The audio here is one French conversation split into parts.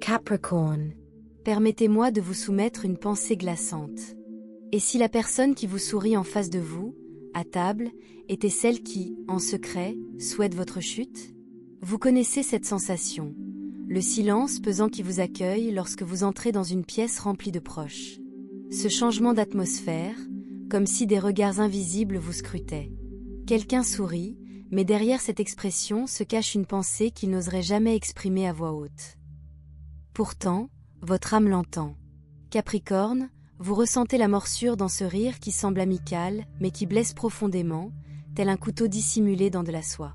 Capricorn. Permettez-moi de vous soumettre une pensée glaçante. Et si la personne qui vous sourit en face de vous, à table, était celle qui, en secret, souhaite votre chute? Vous connaissez cette sensation, le silence pesant qui vous accueille lorsque vous entrez dans une pièce remplie de proches. Ce changement d'atmosphère, comme si des regards invisibles vous scrutaient. Quelqu'un sourit, mais derrière cette expression se cache une pensée qu'il n'oserait jamais exprimer à voix haute. Pourtant, votre âme l'entend. Capricorne, vous ressentez la morsure dans ce rire qui semble amical, mais qui blesse profondément, tel un couteau dissimulé dans de la soie.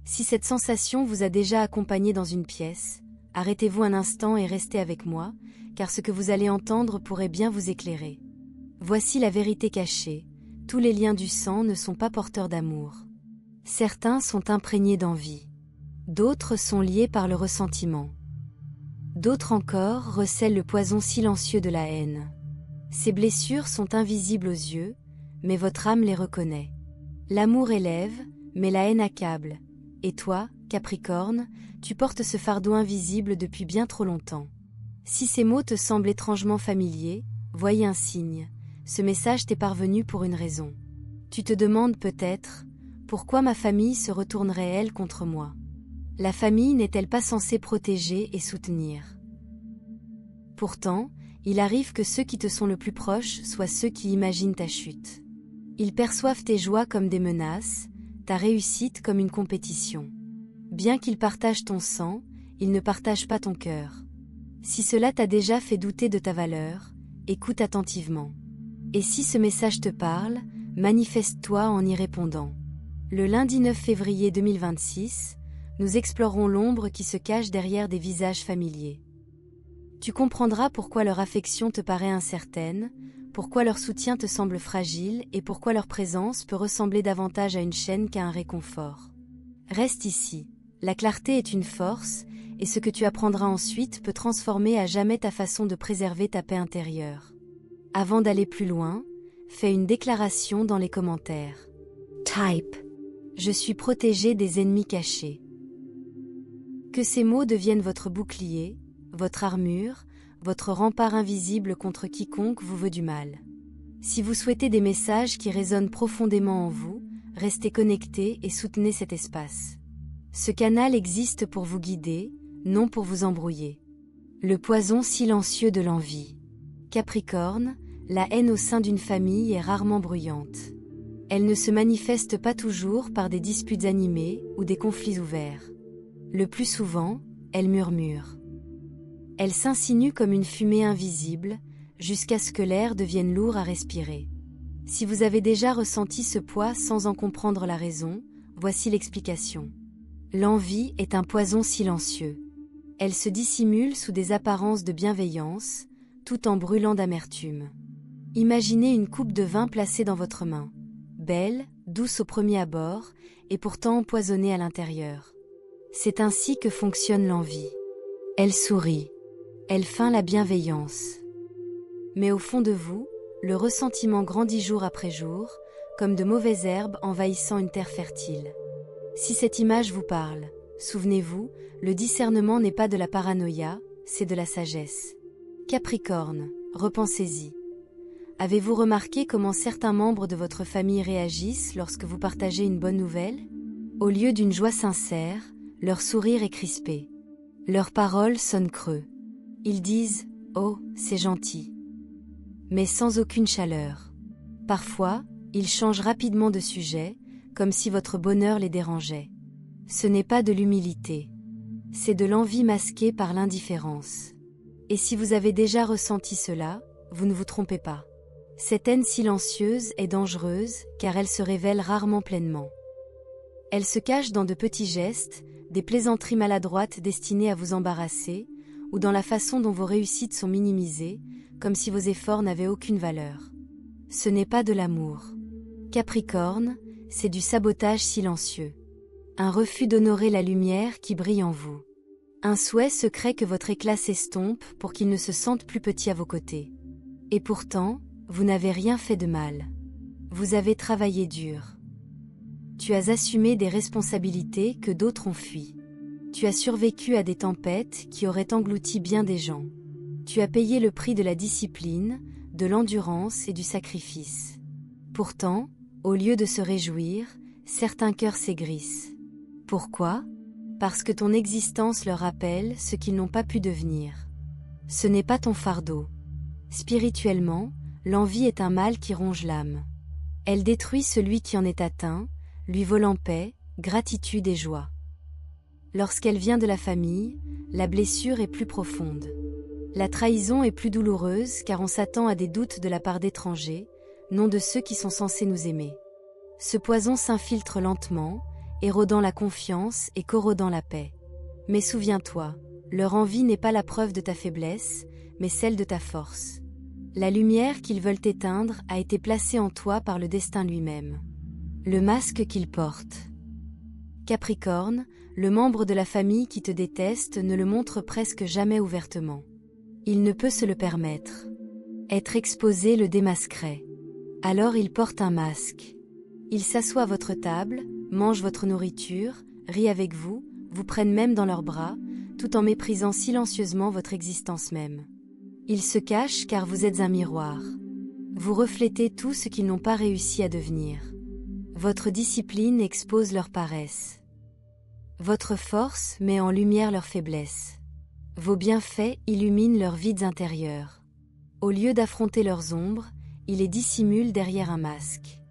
Si cette sensation vous a déjà accompagné dans une pièce, arrêtez-vous un instant et restez avec moi, car ce que vous allez entendre pourrait bien vous éclairer. Voici la vérité cachée, tous les liens du sang ne sont pas porteurs d'amour. Certains sont imprégnés d'envie. D'autres sont liés par le ressentiment. D'autres encore recèlent le poison silencieux de la haine. Ces blessures sont invisibles aux yeux, mais votre âme les reconnaît. L'amour élève, mais la haine accable. Et toi, Capricorne, tu portes ce fardeau invisible depuis bien trop longtemps. Si ces mots te semblent étrangement familiers, voyez un signe. Ce message t'est parvenu pour une raison. Tu te demandes peut-être, pourquoi ma famille se retournerait-elle contre moi? La famille n'est-elle pas censée protéger et soutenir? Pourtant, il arrive que ceux qui te sont le plus proches soient ceux qui imaginent ta chute. Ils perçoivent tes joies comme des menaces, ta réussite comme une compétition. Bien qu'ils partagent ton sang, ils ne partagent pas ton cœur. Si cela t'a déjà fait douter de ta valeur, écoute attentivement. Et si ce message te parle, manifeste-toi en y répondant. Le lundi 9 février 2026, nous explorerons l'ombre qui se cache derrière des visages familiers. Tu comprendras pourquoi leur affection te paraît incertaine, pourquoi leur soutien te semble fragile et pourquoi leur présence peut ressembler davantage à une chaîne qu'à un réconfort. Reste ici, la clarté est une force, et ce que tu apprendras ensuite peut transformer à jamais ta façon de préserver ta paix intérieure. Avant d'aller plus loin, fais une déclaration dans les commentaires. Type. Je suis protégé des ennemis cachés. Que ces mots deviennent votre bouclier, votre armure, votre rempart invisible contre quiconque vous veut du mal. Si vous souhaitez des messages qui résonnent profondément en vous, restez connectés et soutenez cet espace. Ce canal existe pour vous guider, non pour vous embrouiller. Le poison silencieux de l'envie. Capricorne, la haine au sein d'une famille est rarement bruyante. Elle ne se manifeste pas toujours par des disputes animées ou des conflits ouverts. Le plus souvent, elle murmure. Elle s'insinue comme une fumée invisible, jusqu'à ce que l'air devienne lourd à respirer. Si vous avez déjà ressenti ce poids sans en comprendre la raison, voici l'explication. L'envie est un poison silencieux. Elle se dissimule sous des apparences de bienveillance, tout en brûlant d'amertume. Imaginez une coupe de vin placée dans votre main. Belle, douce au premier abord, et pourtant empoisonnée à l'intérieur. C'est ainsi que fonctionne l'envie. Elle sourit. Elle feint la bienveillance. Mais au fond de vous, le ressentiment grandit jour après jour, comme de mauvaises herbes envahissant une terre fertile. Si cette image vous parle, souvenez-vous, le discernement n'est pas de la paranoïa, c'est de la sagesse. Capricorne, repensez-y. Avez-vous remarqué comment certains membres de votre famille réagissent lorsque vous partagez une bonne nouvelle? Au lieu d'une joie sincère, leur sourire est crispé. Leurs paroles sonnent creux. Ils disent « Oh, c'est gentil », mais sans aucune chaleur. Parfois, ils changent rapidement de sujet, comme si votre bonheur les dérangeait. Ce n'est pas de l'humilité. C'est de l'envie masquée par l'indifférence. Et si vous avez déjà ressenti cela, vous ne vous trompez pas. Cette haine silencieuse est dangereuse car elle se révèle rarement pleinement. Elle se cache dans de petits gestes, des plaisanteries maladroites destinées à vous embarrasser, ou dans la façon dont vos réussites sont minimisées, comme si vos efforts n'avaient aucune valeur. Ce n'est pas de l'amour. Capricorne, c'est du sabotage silencieux. Un refus d'honorer la lumière qui brille en vous. Un souhait secret que votre éclat s'estompe pour qu'il ne se sente plus petit à vos côtés. Et pourtant, vous n'avez rien fait de mal. Vous avez travaillé dur. Tu as assumé des responsabilités que d'autres ont fui. Tu as survécu à des tempêtes qui auraient englouti bien des gens. Tu as payé le prix de la discipline, de l'endurance et du sacrifice. Pourtant, au lieu de se réjouir, certains cœurs s'aigrissent. Pourquoi ? Parce que ton existence leur rappelle ce qu'ils n'ont pas pu devenir. Ce n'est pas ton fardeau. Spirituellement, l'envie est un mal qui ronge l'âme. Elle détruit celui qui en est atteint, lui volant paix, gratitude et joie. Lorsqu'elle vient de la famille, la blessure est plus profonde. La trahison est plus douloureuse car on s'attend à des doutes de la part d'étrangers, non de ceux qui sont censés nous aimer. Ce poison s'infiltre lentement, érodant la confiance et corrodant la paix. Mais souviens-toi, leur envie n'est pas la preuve de ta faiblesse, mais celle de ta force. La lumière qu'ils veulent éteindre a été placée en toi par le destin lui-même. Le masque qu'ils portent. Capricorne, le membre de la famille qui te déteste ne le montre presque jamais ouvertement. Il ne peut se le permettre. Être exposé le démasquerait. Alors il porte un masque. Il s'assoit à votre table, mange votre nourriture, rit avec vous, vous prennent même dans leurs bras, tout en méprisant silencieusement votre existence même. Ils se cachent car vous êtes un miroir. Vous reflétez tout ce qu'ils n'ont pas réussi à devenir. Votre discipline expose leur paresse. Votre force met en lumière leur faiblesse. Vos bienfaits illuminent leurs vides intérieurs. Au lieu d'affronter leurs ombres, ils les dissimulent derrière un masque.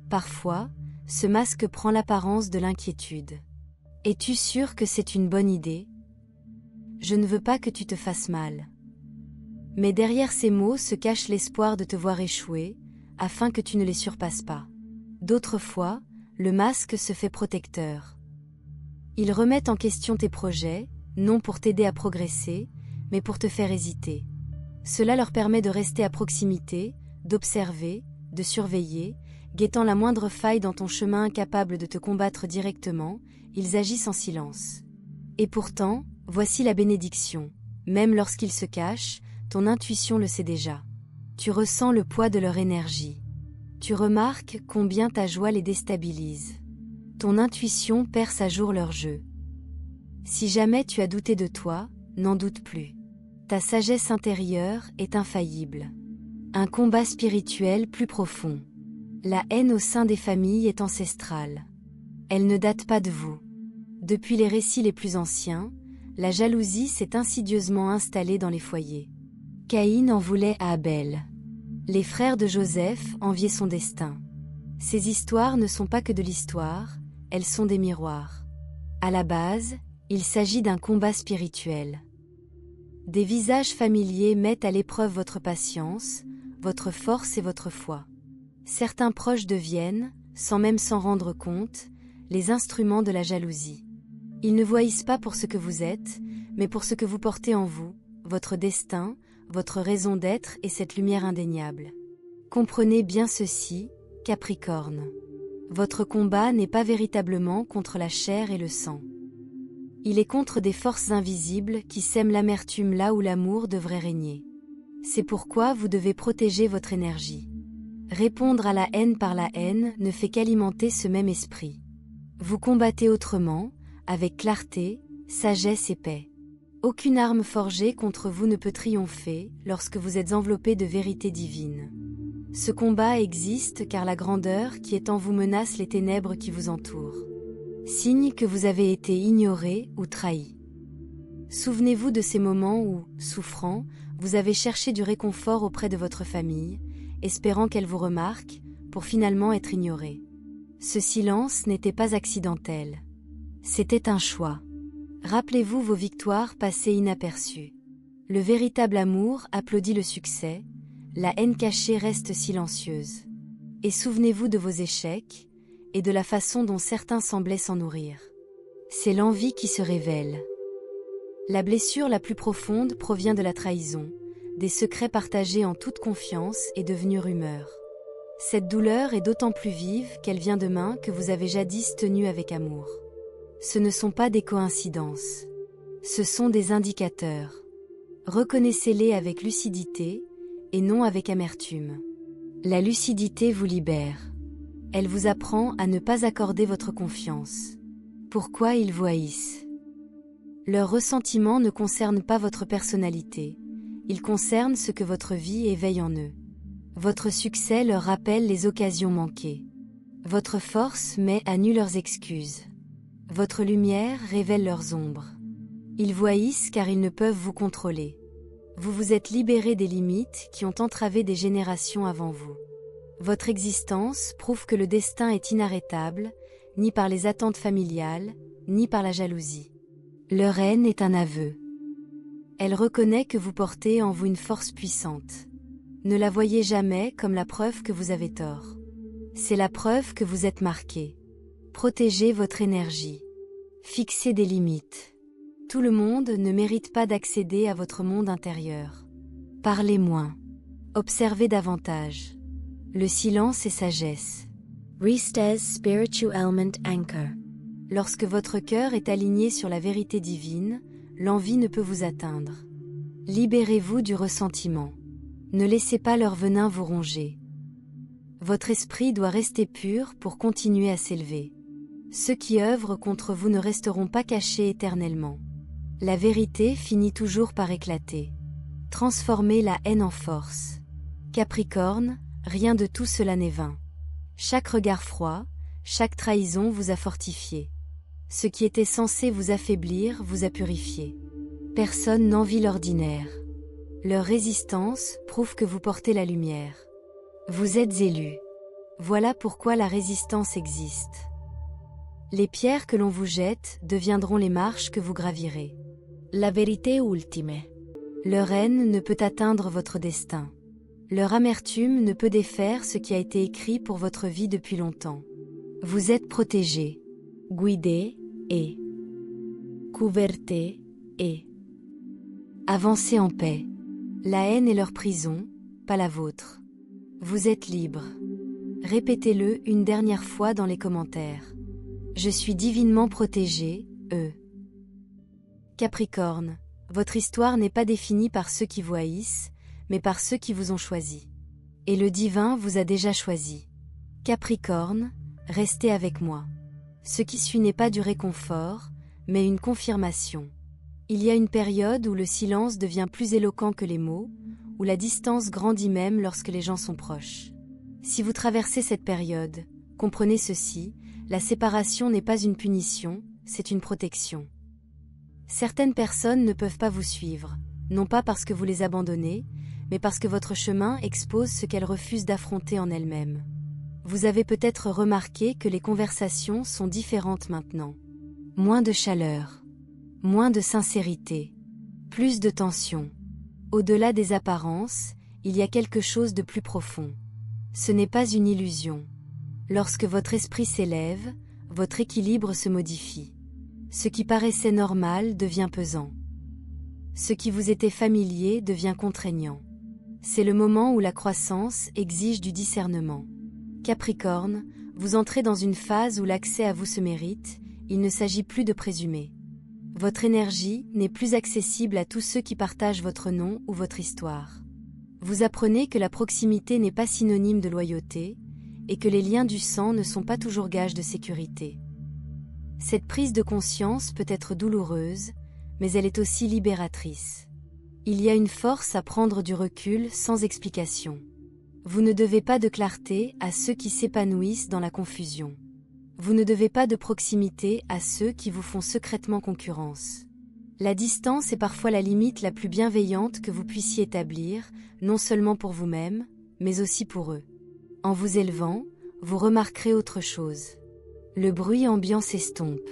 Parfois, ce masque prend l'apparence de l'inquiétude. Es-tu sûr que c'est une bonne idée ? Je ne veux pas que tu te fasses mal. Mais derrière ces mots se cache l'espoir de te voir échouer, afin que tu ne les surpasses pas. D'autres fois, le masque se fait protecteur. Ils remettent en question tes projets, non pour t'aider à progresser, mais pour te faire hésiter. Cela leur permet de rester à proximité, d'observer, de surveiller, guettant la moindre faille dans ton chemin incapable de te combattre directement, ils agissent en silence. Et pourtant, voici la bénédiction. Même lorsqu'ils se cachent, ton intuition le sait déjà. Tu ressens le poids de leur énergie. Tu remarques combien ta joie les déstabilise. Ton intuition perce à jour leur jeu. Si jamais tu as douté de toi, n'en doute plus. Ta sagesse intérieure est infaillible. Un combat spirituel plus profond. La haine au sein des familles est ancestrale. Elle ne date pas de vous. Depuis les récits les plus anciens, la jalousie s'est insidieusement installée dans les foyers. Caïn en voulait à Abel. Les frères de Joseph enviaient son destin. Ces histoires ne sont pas que de l'histoire, elles sont des miroirs. À la base, il s'agit d'un combat spirituel. Des visages familiers mettent à l'épreuve votre patience, votre force et votre foi. Certains proches deviennent, sans même s'en rendre compte, les instruments de la jalousie. Ils ne vous haïssent pas pour ce que vous êtes, mais pour ce que vous portez en vous, votre destin, votre raison d'être et cette lumière indéniable. Comprenez bien ceci, Capricorne. Votre combat n'est pas véritablement contre la chair et le sang. Il est contre des forces invisibles qui sèment l'amertume là où l'amour devrait régner. C'est pourquoi vous devez protéger votre énergie. Répondre à la haine par la haine ne fait qu'alimenter ce même esprit. Vous combattez autrement, avec clarté, sagesse et paix. Aucune arme forgée contre vous ne peut triompher lorsque vous êtes enveloppé de vérité divine. Ce combat existe car la grandeur qui est en vous menace les ténèbres qui vous entourent. Signe que vous avez été ignoré ou trahi. Souvenez-vous de ces moments où, souffrant, vous avez cherché du réconfort auprès de votre famille, espérant qu'elle vous remarque, pour finalement être ignoré. Ce silence n'était pas accidentel. C'était un choix. Rappelez-vous vos victoires passées inaperçues. Le véritable amour applaudit le succès, la haine cachée reste silencieuse. Et souvenez-vous de vos échecs, et de la façon dont certains semblaient s'en nourrir. C'est l'envie qui se révèle. La blessure la plus profonde provient de la trahison, des secrets partagés en toute confiance et devenus rumeurs. Cette douleur est d'autant plus vive qu'elle vient de mains que vous avez jadis tenues avec amour. Ce ne sont pas des coïncidences. Ce sont des indicateurs. Reconnaissez-les avec lucidité, et non avec amertume. La lucidité vous libère. Elle vous apprend à ne pas accorder votre confiance. Pourquoi ils vous haïssent ? Leurs ressentiments ne concernent pas votre personnalité, ils concernent ce que votre vie éveille en eux. Votre succès leur rappelle les occasions manquées. Votre force met à nu leurs excuses. Votre lumière révèle leurs ombres. Ils vous haïssent car ils ne peuvent vous contrôler. Vous vous êtes libéré des limites qui ont entravé des générations avant vous. Votre existence prouve que le destin est inarrêtable, ni par les attentes familiales, ni par la jalousie. Leur haine est un aveu. Elle reconnaît que vous portez en vous une force puissante. Ne la voyez jamais comme la preuve que vous avez tort. C'est la preuve que vous êtes marqué. Protégez votre énergie. Fixez des limites. Tout le monde ne mérite pas d'accéder à votre monde intérieur. Parlez moins. Observez davantage. Le silence est sagesse. Riste's Spiritualment Anchor. Lorsque votre cœur est aligné sur la vérité divine, l'envie ne peut vous atteindre. Libérez-vous du ressentiment. Ne laissez pas leur venin vous ronger. Votre esprit doit rester pur pour continuer à s'élever. Ceux qui œuvrent contre vous ne resteront pas cachés éternellement. La vérité finit toujours par éclater. Transformez la haine en force. Capricorne, rien de tout cela n'est vain. Chaque regard froid, chaque trahison vous a fortifié. Ce qui était censé vous affaiblir vous a purifié. Personne n'envie l'ordinaire. Leur résistance prouve que vous portez la lumière. Vous êtes élus. Voilà pourquoi la résistance existe. Les pierres que l'on vous jette deviendront les marches que vous gravirez. La vérité ultime. Leur haine ne peut atteindre votre destin. Leur amertume ne peut défaire ce qui a été écrit pour votre vie depuis longtemps. Vous êtes protégés, guidés et couvertés et avancez en paix. La haine est leur prison, pas la vôtre. Vous êtes libre. Répétez-le une dernière fois dans les commentaires. Je suis divinement protégé, Capricorne, votre histoire n'est pas définie par ceux qui vous haïssent, mais par ceux qui vous ont choisi. Et le divin vous a déjà choisi. Capricorne, restez avec moi. Ce qui suit n'est pas du réconfort, mais une confirmation. Il y a une période où le silence devient plus éloquent que les mots, où la distance grandit même lorsque les gens sont proches. Si vous traversez cette période, comprenez ceci, la séparation n'est pas une punition, c'est une protection. Certaines personnes ne peuvent pas vous suivre, non pas parce que vous les abandonnez, mais parce que votre chemin expose ce qu'elles refusent d'affronter en elles-mêmes. Vous avez peut-être remarqué que les conversations sont différentes maintenant. Moins de chaleur, moins de sincérité, plus de tension. Au-delà des apparences, il y a quelque chose de plus profond. Ce n'est pas une illusion. Lorsque votre esprit s'élève, votre équilibre se modifie. Ce qui paraissait normal devient pesant. Ce qui vous était familier devient contraignant. C'est le moment où la croissance exige du discernement. Capricorne, vous entrez dans une phase où l'accès à vous se mérite, il ne s'agit plus de présumer. Votre énergie n'est plus accessible à tous ceux qui partagent votre nom ou votre histoire. Vous apprenez que la proximité n'est pas synonyme de loyauté, et que les liens du sang ne sont pas toujours gages de sécurité. Cette prise de conscience peut être douloureuse, mais elle est aussi libératrice. Il y a une force à prendre du recul sans explication. Vous ne devez pas de clarté à ceux qui s'épanouissent dans la confusion. Vous ne devez pas de proximité à ceux qui vous font secrètement concurrence. La distance est parfois la limite la plus bienveillante que vous puissiez établir, non seulement pour vous-même, mais aussi pour eux. En vous élevant, vous remarquerez autre chose. Le bruit ambiant s'estompe.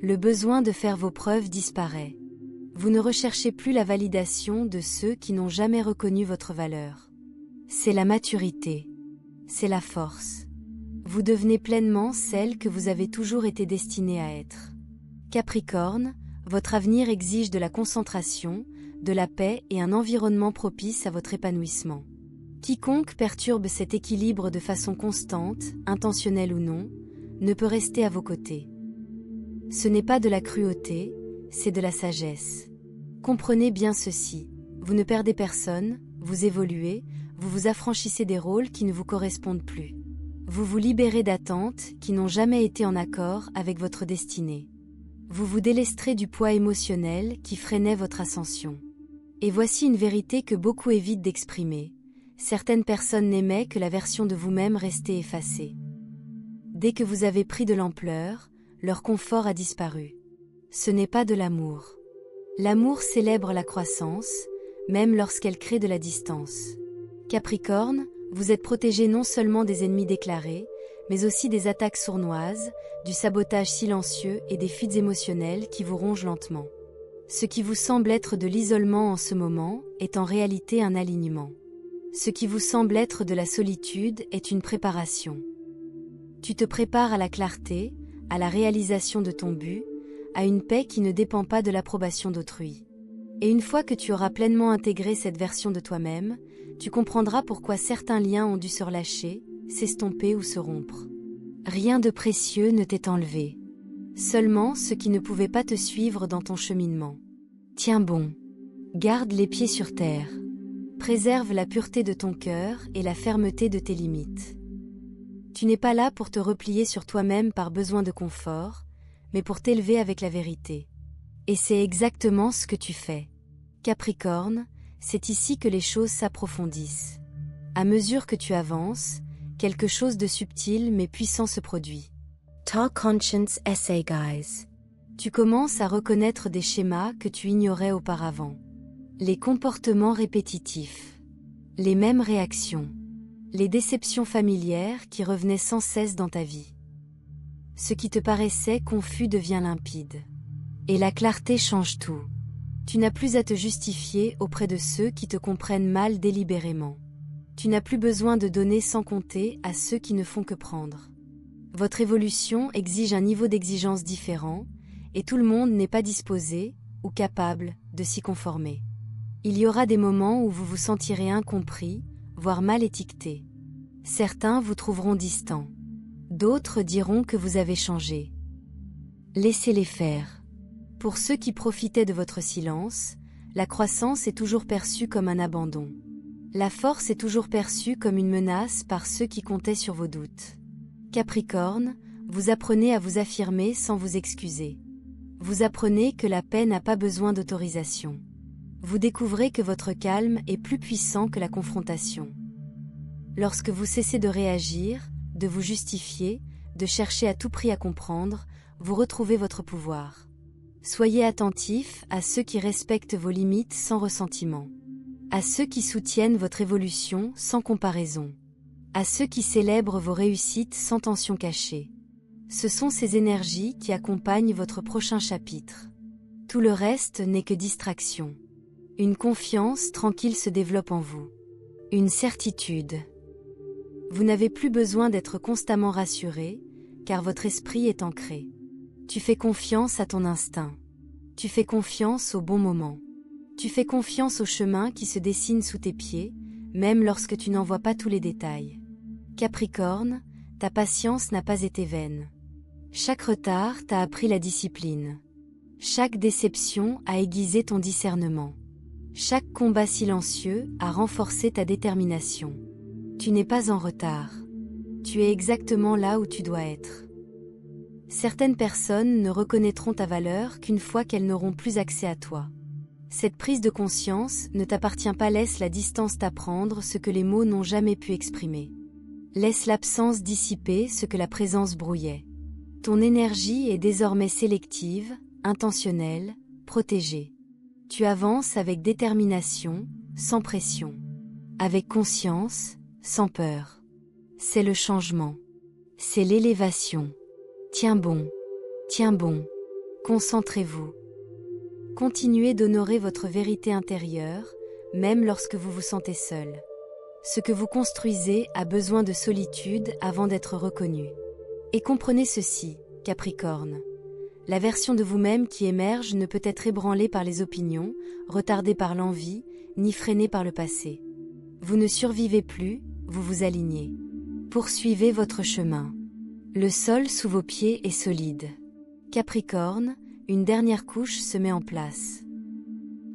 Le besoin de faire vos preuves disparaît. Vous ne recherchez plus la validation de ceux qui n'ont jamais reconnu votre valeur. C'est la maturité. C'est la force. Vous devenez pleinement celle que vous avez toujours été destinée à être. Capricorne, votre avenir exige de la concentration, de la paix et un environnement propice à votre épanouissement. Quiconque perturbe cet équilibre de façon constante, intentionnelle ou non, ne peut rester à vos côtés. Ce n'est pas de la cruauté, c'est de la sagesse. Comprenez bien ceci, vous ne perdez personne, vous évoluez, vous vous affranchissez des rôles qui ne vous correspondent plus. Vous vous libérez d'attentes qui n'ont jamais été en accord avec votre destinée. Vous vous délesterez du poids émotionnel qui freinait votre ascension. Et voici une vérité que beaucoup évitent d'exprimer. Certaines personnes n'aimaient que la version de vous-même restée effacée. Dès que vous avez pris de l'ampleur, leur confort a disparu. Ce n'est pas de l'amour. L'amour célèbre la croissance, même lorsqu'elle crée de la distance. Capricorne, vous êtes protégé non seulement des ennemis déclarés, mais aussi des attaques sournoises, du sabotage silencieux et des fuites émotionnelles qui vous rongent lentement. Ce qui vous semble être de l'isolement en ce moment est en réalité un alignement. Ce qui vous semble être de la solitude est une préparation. Tu te prépares à la clarté, à la réalisation de ton but, à une paix qui ne dépend pas de l'approbation d'autrui. Et une fois que tu auras pleinement intégré cette version de toi-même, tu comprendras pourquoi certains liens ont dû se relâcher, s'estomper ou se rompre. Rien de précieux ne t'est enlevé. Seulement ce qui ne pouvait pas te suivre dans ton cheminement. Tiens bon. Garde les pieds sur terre. Préserve la pureté de ton cœur et la fermeté de tes limites. Tu n'es pas là pour te replier sur toi-même par besoin de confort, mais pour t'élever avec la vérité. Et c'est exactement ce que tu fais. Capricorne, c'est ici que les choses s'approfondissent. À mesure que tu avances, quelque chose de subtil mais puissant se produit. Talk Conscience Essay Guys. Tu commences à reconnaître des schémas que tu ignorais auparavant. Les comportements répétitifs. Les mêmes réactions. Les déceptions familières qui revenaient sans cesse dans ta vie. Ce qui te paraissait confus devient limpide. Et la clarté change tout. Tu n'as plus à te justifier auprès de ceux qui te comprennent mal délibérément. Tu n'as plus besoin de donner sans compter à ceux qui ne font que prendre. Votre évolution exige un niveau d'exigence différent, et tout le monde n'est pas disposé, ou capable, de s'y conformer. Il y aura des moments où vous vous sentirez incompris, voire mal étiqueté. Certains vous trouveront distant. D'autres diront que vous avez changé. Laissez-les faire. Pour ceux qui profitaient de votre silence, la croissance est toujours perçue comme un abandon. La force est toujours perçue comme une menace par ceux qui comptaient sur vos doutes. Capricorne, vous apprenez à vous affirmer sans vous excuser. Vous apprenez que la paix n'a pas besoin d'autorisation. Vous découvrez que votre calme est plus puissant que la confrontation. Lorsque vous cessez de réagir, de vous justifier, de chercher à tout prix à comprendre, vous retrouvez votre pouvoir. Soyez attentif à ceux qui respectent vos limites sans ressentiment. À ceux qui soutiennent votre évolution sans comparaison. À ceux qui célèbrent vos réussites sans tension cachée. Ce sont ces énergies qui accompagnent votre prochain chapitre. Tout le reste n'est que distraction. Une confiance tranquille se développe en vous. Une certitude. Vous n'avez plus besoin d'être constamment rassuré, car votre esprit est ancré. Tu fais confiance à ton instinct. Tu fais confiance au bon moment. Tu fais confiance au chemin qui se dessine sous tes pieds, même lorsque tu n'en vois pas tous les détails. Capricorne, ta patience n'a pas été vaine. Chaque retard t'a appris la discipline. Chaque déception a aiguisé ton discernement. Chaque combat silencieux a renforcé ta détermination. Tu n'es pas en retard. Tu es exactement là où tu dois être. Certaines personnes ne reconnaîtront ta valeur qu'une fois qu'elles n'auront plus accès à toi. Cette prise de conscience ne t'appartient pas, laisse la distance t'apprendre ce que les mots n'ont jamais pu exprimer. Laisse l'absence dissiper ce que la présence brouillait. Ton énergie est désormais sélective, intentionnelle, protégée. Tu avances avec détermination, sans pression. Avec conscience, sans peur. C'est le changement. C'est l'élévation. Tiens bon. Tiens bon. Concentrez-vous. Continuez d'honorer votre vérité intérieure, même lorsque vous vous sentez seul. Ce que vous construisez a besoin de solitude avant d'être reconnu. Et comprenez ceci, Capricorne. La version de vous-même qui émerge ne peut être ébranlée par les opinions, retardée par l'envie, ni freinée par le passé. Vous ne survivez plus, vous vous alignez. Poursuivez votre chemin. Le sol sous vos pieds est solide. Capricorne, une dernière couche se met en place.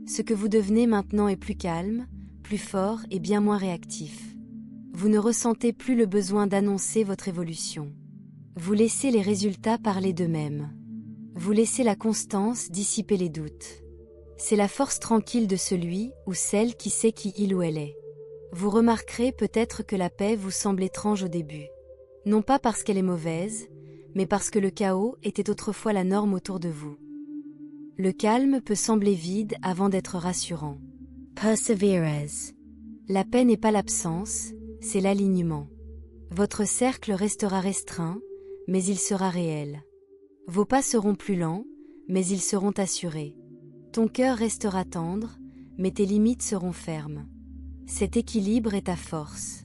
Ce que vous devenez maintenant est plus calme, plus fort et bien moins réactif. Vous ne ressentez plus le besoin d'annoncer votre évolution. Vous laissez les résultats parler d'eux-mêmes. Vous laissez la constance dissiper les doutes. C'est la force tranquille de celui ou celle qui sait qui il ou elle est. Vous remarquerez peut-être que la paix vous semble étrange au début. Non pas parce qu'elle est mauvaise, mais parce que le chaos était autrefois la norme autour de vous. Le calme peut sembler vide avant d'être rassurant. Perseverance. La paix n'est pas l'absence, c'est l'alignement. Votre cercle restera restreint, mais il sera réel. Vos pas seront plus lents, mais ils seront assurés. Ton cœur restera tendre, mais tes limites seront fermes. Cet équilibre est ta force.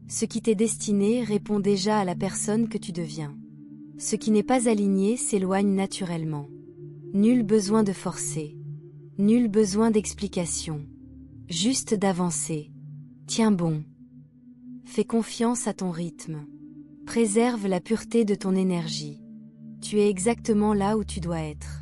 Ce qui t'est destiné répond déjà à la personne que tu deviens. Ce qui n'est pas aligné s'éloigne naturellement. Nul besoin de forcer. Nul besoin d'explication. Juste d'avancer. Tiens bon. Fais confiance à ton rythme. Préserve la pureté de ton énergie. Tu es exactement là où tu dois être.